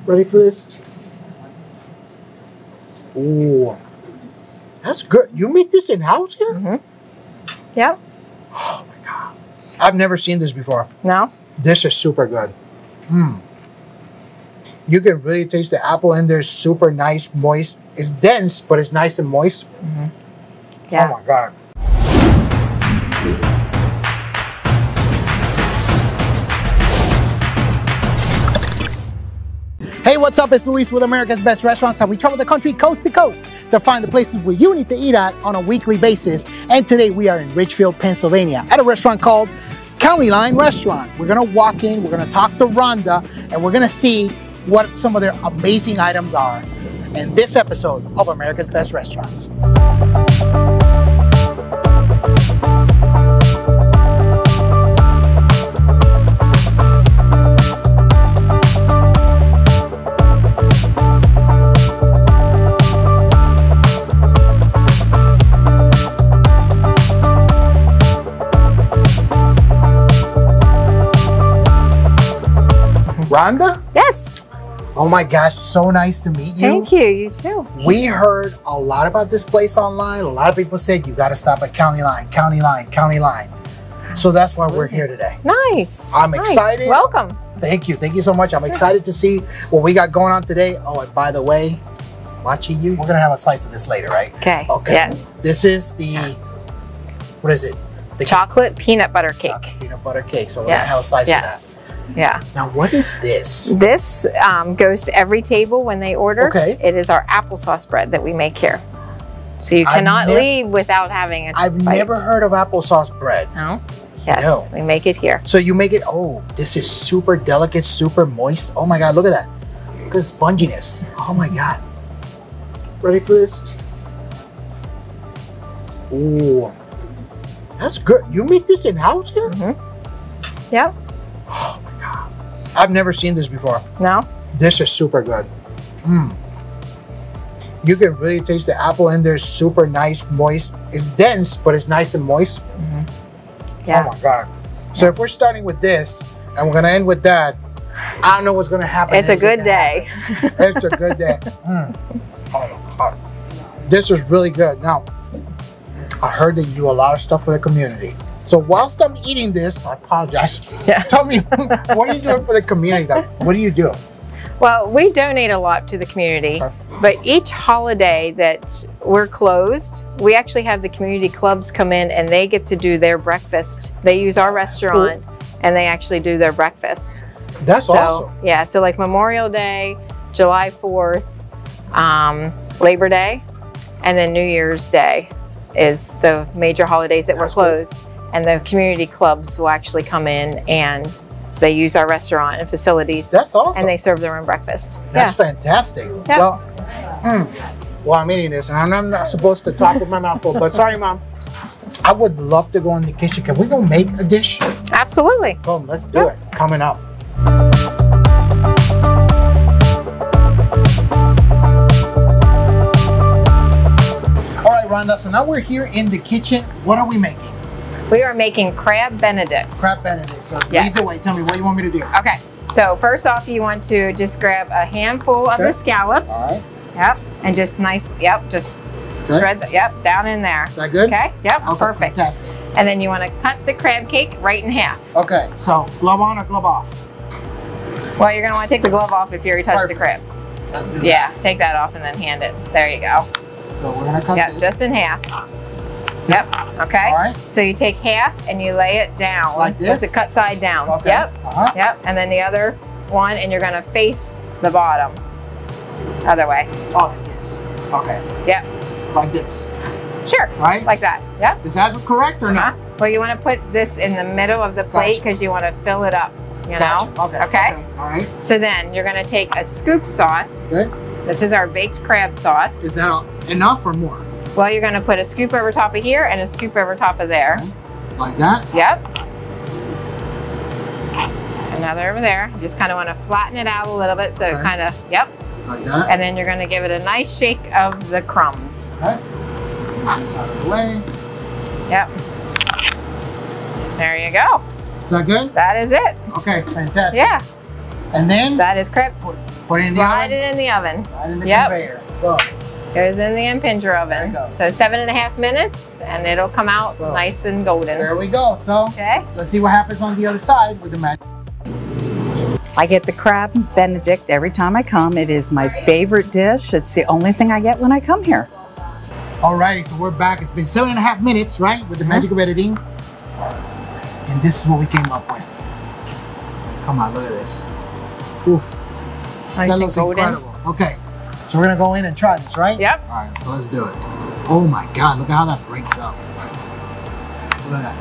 Ready for this? Ooh, that's good. You make this in-house here? Mm-hmm. Yep. Oh my God. I've never seen this before. No? This is super good. You can really taste the apple in there. Super nice, moist. It's dense, but it's nice and moist. Mm-hmm. Yeah. Oh my God. Hey, what's up? It's Luis with America's Best Restaurants, and we travel the country coast to coast to find the places where you need to eat at on a weekly basis. And today we are in Richfield, Pennsylvania at a restaurant called County Line Restaurant. We're gonna walk in, we're gonna talk to Rhonda, and we're gonna see what some of their amazing items are in this episode of America's Best Restaurants. Rhonda? Yes. Oh my gosh, so nice to meet you. Thank you, you too. We heard a lot about this place online. A lot of people said you got to stop at County Line, County Line, County Line. So that's why we're here today. Nice. I'm excited. Welcome. Thank you. Thank you so much. I'm excited to see what we got going on today. Oh, and by the way, watching you, we're going to have a slice of this later, right? Okay. Okay. Yes. This is the, what is it? The chocolate peanut butter cake. Chocolate peanut butter cake. So we're going to have a slice of that. Yeah. Now, what is this? This goes to every table when they order. Okay. It is our applesauce bread that we make here. So you cannot leave without having a I've bite. never heard of applesauce bread. No? Yes, No. we make it here. So you make it, oh, this is super delicate, super moist. Oh my God, look at that. Look at the sponginess. Oh my God. Ready for this? Ooh, that's good. You make this in-house here? Mm-hmm. Yep. Oh my God. I've never seen this before. No? This is super good. You can really taste the apple in there. Super nice, moist. It's dense, but it's nice and moist. Mm-hmm. Yeah. Oh my God. So if we're starting with this and we're going to end with that, I don't know what's going to happen. It's a good day. It's a good day. Oh my God. This is really good. Now, I heard that you do a lot of stuff for the community. So whilst I'm eating this, I apologize. Yeah. Tell me, what are you doing for the community? What do you do? Well, we donate a lot to the community, but each holiday that we're closed, we actually have the community clubs come in and they get to do their breakfast. They use our restaurant and they actually do their breakfast. That's awesome. Yeah, so like Memorial Day, July 4th, Labor Day, and then New Year's Day is the major holidays that we're closed. And the community clubs will actually come in and they use our restaurant and facilities. That's awesome. And they serve their own breakfast. That's fantastic. Yep. Well, I'm eating this and I'm not supposed to talk with my mouth full, but sorry, Mom. I would love to go in the kitchen. Can we go make a dish? Absolutely. Boom, let's do it. Coming up. All right, Rhonda, so now we're here in the kitchen. What are we making? We are making crab Benedict. Crab Benedict. So lead the way. Tell me what you want me to do. Okay. So first off, you want to just grab a handful of the scallops. All right. Yep. And just nice. Yep. Just shred. Yep. Down in there. Is that good? Okay. Yep. Okay, Perfect. Fantastic. And then you want to cut the crab cake right in half. Okay. So glove on or glove off? Well, you're gonna want to take the glove off if you already touched the crabs. Let's do that. Yeah. Take that off and then hand it. There you go. So we're gonna cut this. Just in half. Yep. Okay. All right. So you take half and you lay it down. Like this? With the cut side down. Okay. Yep. Yep. And then the other one, and you're gonna face the bottom. Other way. Oh, like this. Okay. Yep. Like this. Sure. Right? Like that. Yep. Is that correct or not? Well, you want to put this in the middle of the plate because you want to fill it up. You know. Okay. All right. So then you're gonna take a scoop sauce. Okay. This is our baked crab sauce. Is that enough or more? Well, you're going to put a scoop over top of here and a scoop over top of there. Okay. Like that? Yep. Another over there. You just kind of want to flatten it out a little bit so it kind of, yep. Like that? And then you're going to give it a nice shake of the crumbs. Okay. Move this out of the way. Yep. There you go. Is that good? That is it. Okay, fantastic. Yeah. And then? That is crab. Put it in the Slide oven. it in the oven. Slide in the conveyor. Boom. Goes in the impinger oven. There it goes. So 7.5 minutes, and it'll come out Boom. nice and golden. There we go. So Okay. let's see what happens on the other side with the magic. I get the crab Benedict every time I come. It is my favorite dish. It's the only thing I get when I come here. Alrighty, so we're back. It's been 7.5 minutes, right, with the magic of editing. And this is what we came up with. Come on, look at this. Oof. Nice That looks and golden. incredible. Okay, so we're gonna go in and try this, right? Yep. All right, so let's do it. Oh my God, look at how that breaks up. Look at that.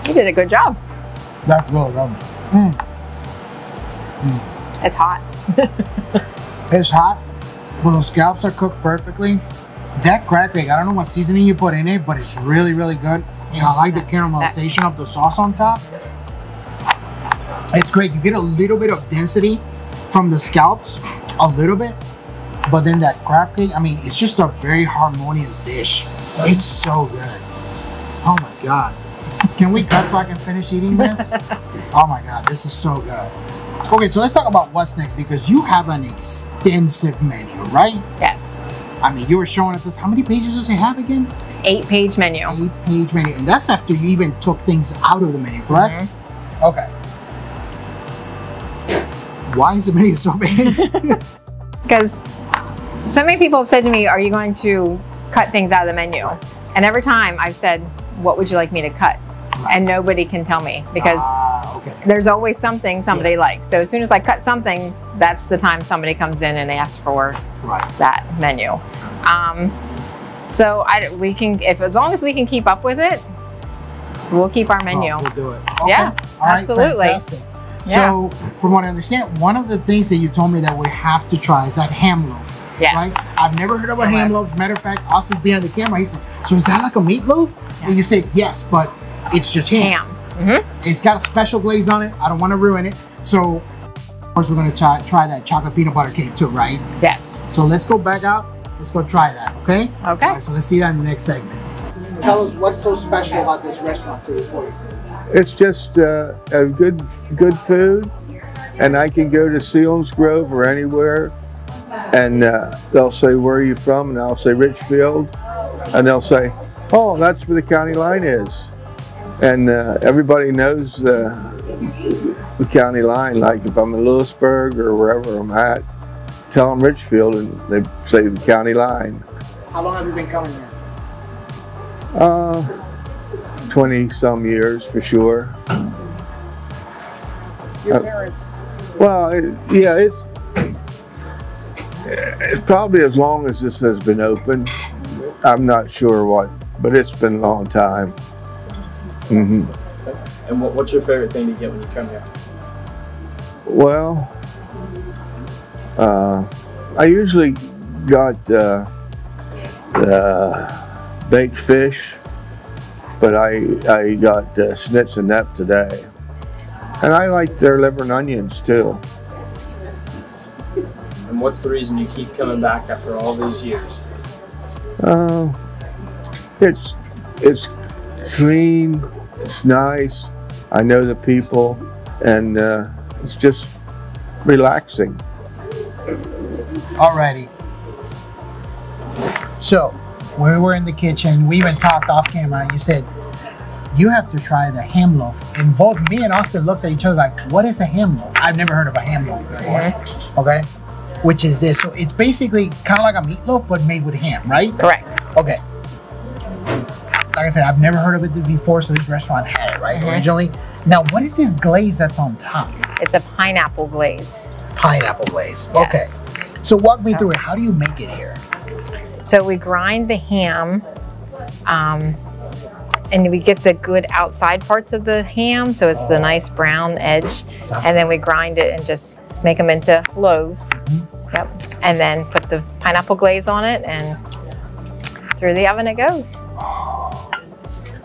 You did a good job. That's really good. It's hot. It's hot, but those scallops are cooked perfectly. That crab cake, I don't know what seasoning you put in it, but it's really, really good. You know, I like the caramelization of the sauce on top. It's great. You get a little bit of density from the scallops, a little bit, but then that crab cake, I mean, it's just a very harmonious dish. It's so good. Oh my God. Can we cut so I can finish eating this? Oh my God, this is so good. Okay, so let's talk about what's next, because you have an extensive menu, right? Yes. I mean, you were showing us this. How many pages does it have again? 8-page menu. 8-page menu. And that's after you even took things out of the menu, correct? Okay. Why is the menu so big? Because so many people have said to me, are you going to cut things out of the menu? And every time I've said, what would you like me to cut? And nobody can tell me, because okay. there's always something somebody likes. So as soon as I cut something, that's the time somebody comes in and asks for that menu. So we can, as long as we can keep up with it, we'll keep our menu. Oh, we'll do it. Okay. Yeah, All right, absolutely. Fantastic. So from what I understand, one of the things that you told me that we have to try is that ham loaf. Yes. Right? I've never heard of a ham loaf. As a matter of fact, Austin's behind the camera. He said, so is that like a meatloaf? Yeah. And you said, yes, but it's just ham. It's got a special glaze on it. I don't want to ruin it. So, of course, we're going to try that chocolate peanut butter cake too, right? Yes. So let's go back out. Let's go try that, okay? Okay. All right, so let's see that in the next segment. Tell us what's so special about this restaurant too for you. It's just a good food, and I can go to Selinsgrove or anywhere, and they'll say, where are you from? And I'll say Richfield, and they'll say, oh, that's where the county line is. And everybody knows the county line. Like if I'm in Lewisburg or wherever I'm at, tell them Richfield, and they say the county line. How long have you been coming here? 20 some years for sure. Your parents? Well, it's probably as long as this has been open. I'm not sure what, but it's been a long time. And what's your favorite thing to get when you come here? Well, I usually got baked fish, but I got snits and nep today. And I like their liver and onions too. And what's the reason you keep coming back after all these years? It's clean, it's nice, I know the people, and it's just relaxing. Alrighty. So, we were in the kitchen, we even talked off camera, you said, you have to try the ham loaf. And both me and Austin looked at each other like, what is a ham loaf? I've never heard of a ham loaf before. Okay? Which is this. So it's basically kind of like a meatloaf, but made with ham, right? Correct. Okay. Like I said, I've never heard of it before, so this restaurant had it, right? Originally. Now, what is this glaze that's on top? It's a pineapple glaze. Pineapple glaze. Yes. Okay. So walk me through it. How do you make it here? So we grind the ham, and we get the good outside parts of the ham, so it's the nice brown edge, and then we grind it and just make them into loaves. Yep. And then put the pineapple glaze on it, and through the oven it goes.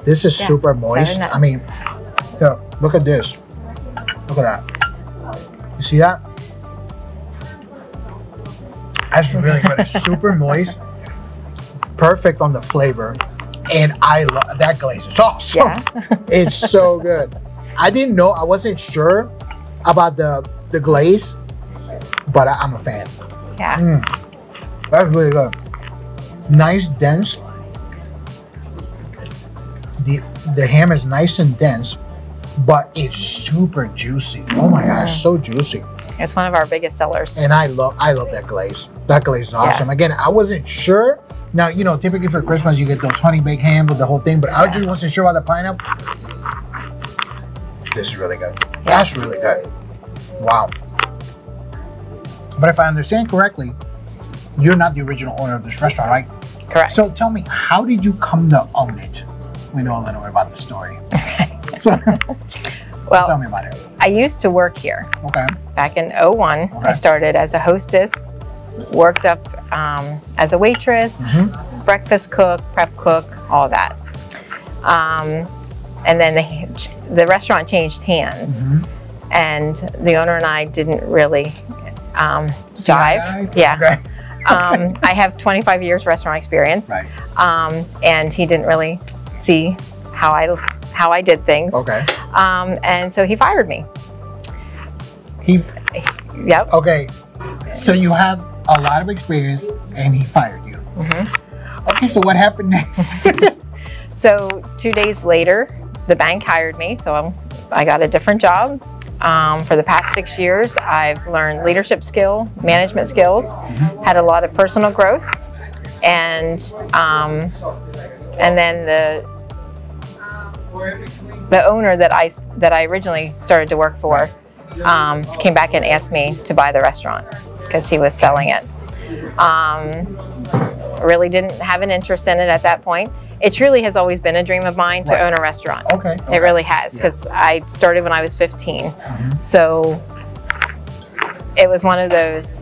This is super moist. I mean, look at this. Look at that. You see that? That's really good. It's super moist. Perfect on the flavor. And I love that glaze. It's awesome. Yeah. It's so good. I didn't know, I wasn't sure about the glaze, but I'm a fan. Yeah. That's really good. Nice, dense. The ham is nice and dense, but it's super juicy. Oh my gosh, so juicy. It's one of our biggest sellers. And I love that glaze. That glaze is awesome. Yeah. Again, I wasn't sure. Now, you know, typically for Christmas you get those honey baked ham with the whole thing, but I just wasn't sure about the pineapple. This is really good. Yeah. That's really good. Wow. But if I understand correctly, you're not the original owner of this restaurant, right? Correct. So tell me, how did you come to own it? We know a little bit about the story. So, well, tell me about it. I used to work here. Okay. Back in *01, I started as a hostess, worked up as a waitress, breakfast cook, prep cook, all that. And then the restaurant changed hands, and the owner and I didn't really jive. Yeah. Okay. I have 25 years restaurant experience, right. And he didn't really see how I did things. Okay. And so he fired me. Yep. Okay. So you have a lot of experience, and he fired you. Okay. So what happened next? So 2 days later, the bank hired me. So I got a different job. For the past 6 years, I've learned leadership skill, management skills, had a lot of personal growth, and then the owner that I originally started to work for came back and asked me to buy the restaurant because he was selling it. Really didn't have an interest in it at that point. It truly has always been a dream of mine to own a restaurant. Okay. It really has, because I started when I was 15. So it was one of those,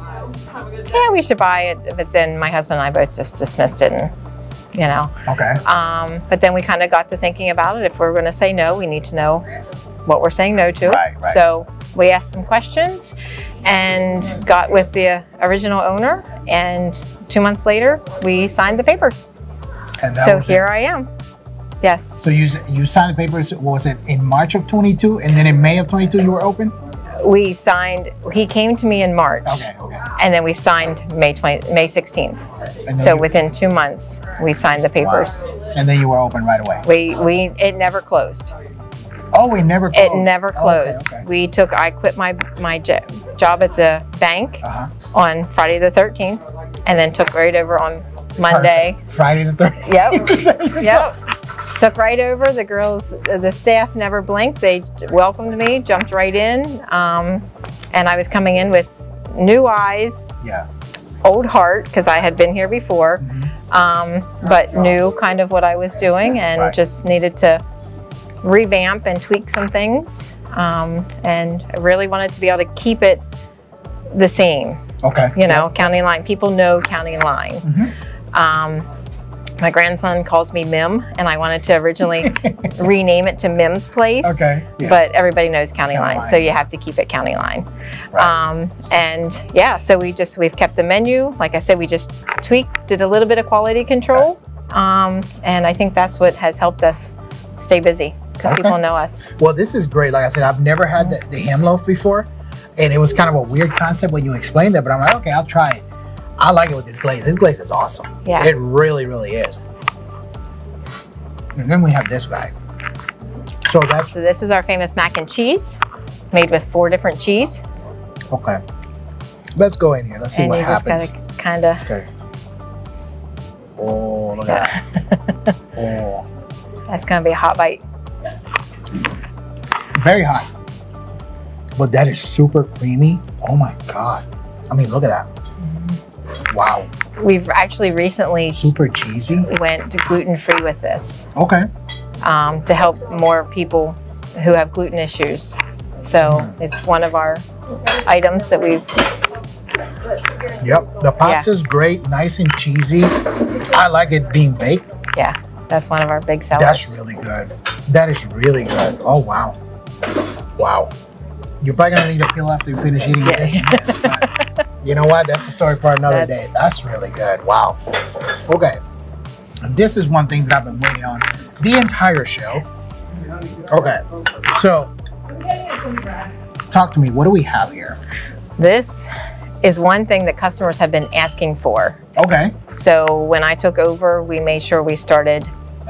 yeah, we should buy it. But then my husband and I both just dismissed it, and you know. Okay. But then we kind of got to thinking about it. If we're going to say no, we need to know what we're saying no to. Right. So we asked some questions and got with the original owner. And 2 months later, we signed the papers. And that so was here it. I am. Yes. So you signed the papers, was it in March of 22, and then in May of 22 you were open? We signed, he came to me in March. Okay. And then we signed May 16th. So within 2 months, we signed the papers. Wow. And then you were open right away? It never closed. Oh, it never closed? It never closed. Okay. I quit my job at the bank on Friday the 13th, and then took right over on Monday. Perfect. Friday the 13th. Yep. Yep. Took right over. The girls, the staff never blinked. They welcomed me, jumped right in. And I was coming in with new eyes, old heart, because I had been here before, but knew kind of what I was doing, and just needed to revamp and tweak some things. And I really wanted to be able to keep it the same. Okay. You know, County Line. People know County Line. My grandson calls me Mim, and I wanted to originally rename it to Mim's Place. Okay. Yeah. But everybody knows County Line, so you have to keep it County Line. Right. And yeah, so we've kept the menu. Like I said, we just tweaked, did a little bit of quality control, and I think that's what has helped us stay busy, because people know us. Well, this is great. Like I said, I've never had the ham loaf before, and it was kind of a weird concept when you explained it, but I'm like, okay, I'll try it. I like it with this glaze. This glaze is awesome. Yeah. It really, really is. And then we have this guy. So this is our famous mac and cheese, made with 4 different cheese. Okay. Let's go in here. Let's see what happens. Just kind of. Okay. Oh, look at that. Oh. That's gonna be a hot bite. Very hot. But that is super creamy. Oh my God. I mean, look at that. Wow. We've actually recently super cheesy went to gluten-free with this. Okay. To help more people who have gluten issues. So it's one of our items that we've. Yep. The pasta's great, nice and cheesy. I like it being baked. Yeah, that's one of our big sellers. That's really good. That is really good. Oh wow. Wow. You're probably gonna need a peel after you finish eating this. But you know what? That's a story for another day. That's really good. Wow. Okay. And this is one thing that I've been waiting on the entire show. Okay, so talk to me. What do we have here? This is one thing that customers have been asking for. Okay. So when I took over, we made sure we started,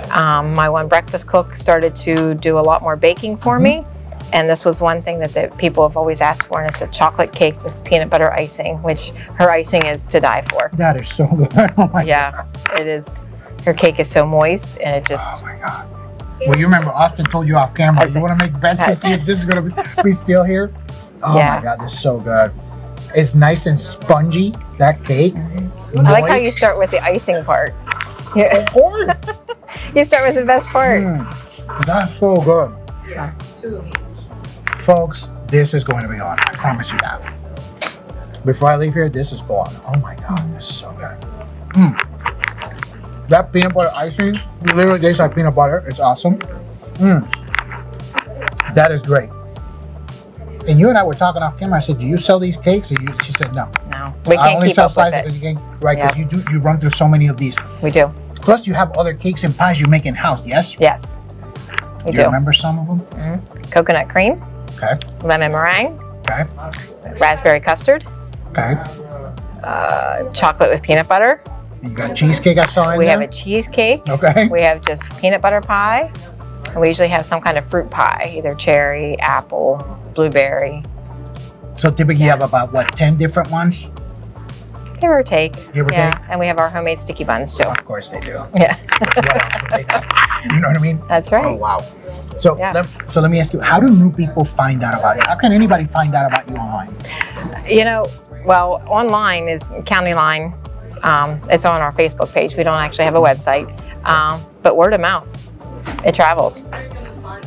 my one breakfast cook started to do a lot more baking for me. And this was one thing that the people have always asked for, and it's a chocolate cake with peanut butter icing, which her icing is to die for. That is so good. Oh my God. It is. Her cake is so moist, and it just. Oh my God. Well, you remember Austin told you off camera, you want to make bets to see if this is going to be still here? Oh my God, this is so good. It's nice and spongy, that cake. I like how you start with the icing part. Yeah. Of course. You start with the best part. That's so good. Yeah. Folks, this is going to be on. I promise you that. Before I leave here, this is gone. Oh my God, this is so good. That peanut butter icing, it literally tastes like peanut butter. It's awesome. That is great. And you and I were talking off camera. I said, "Do you sell these cakes?" She said, "No." No, we can't only keep sell up with slices it. because you can't, right? Because you run through so many of these. We do. Plus, you have other cakes and pies you make in house. Yes. Yes. We Do do. you remember some of them? Coconut cream. Okay. Lemon meringue. Okay. Raspberry custard. Okay. Chocolate with peanut butter. You got cheesecake I saw in We there? have a cheesecake. Okay. We have just peanut butter pie. And we usually have some kind of fruit pie, either cherry, apple, blueberry. So typically you have about, what, 10 different ones? Give or take. Give or take? And we have our homemade sticky buns too. Of course they do. Yeah. What else would they do? You know what I mean? That's right. Oh, wow. So, Yeah. so let me ask you, how do new people find out about you? How can anybody find out about you online? You know, well, online is County Line. It's on our Facebook page. We don't actually have a website. But word of mouth, it travels.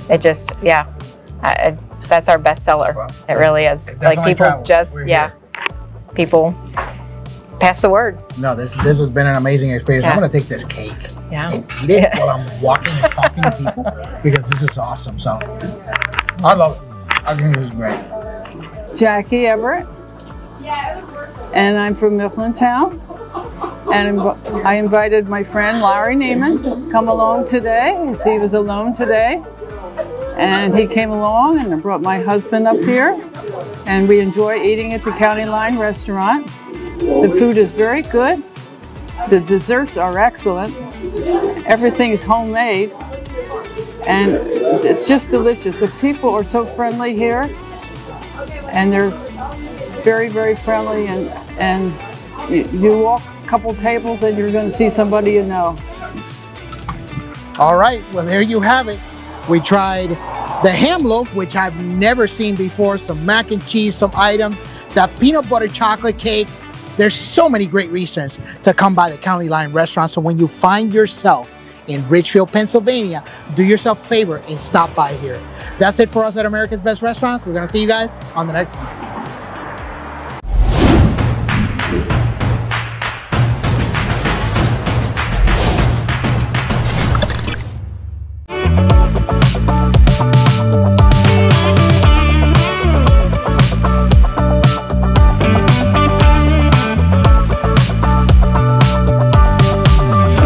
It just, that's our best seller. Well, it really is. it Like definitely people travels. just, We're here. people pass the word. No, this has been an amazing experience. I'm Yeah. going to take this cake and eat it Yeah. while I'm walking and talking to people because this is awesome. So, I love it. I think this is great. Jackie Everett, and I'm from Mifflintown. And I invited my friend Larry Neiman to come along today, as he was alone today. And he came along, and I brought my husband up here. And we enjoy eating at the County Line restaurant. The food is very good. The desserts are excellent. Everything's homemade. And it's just delicious. The people are so friendly here. And they're very, very friendly. And you walk a couple tables and you're going to see somebody you know. All right, well, there you have it. We tried the ham loaf, which I've never seen before, some mac and cheese, some items, that peanut butter chocolate cake. There's so many great reasons to come by the County Line restaurant. So when you find yourself in Richfield, Pennsylvania, do yourself a favor and stop by here. That's it for us at America's Best Restaurants. We're going to see you guys on the next one.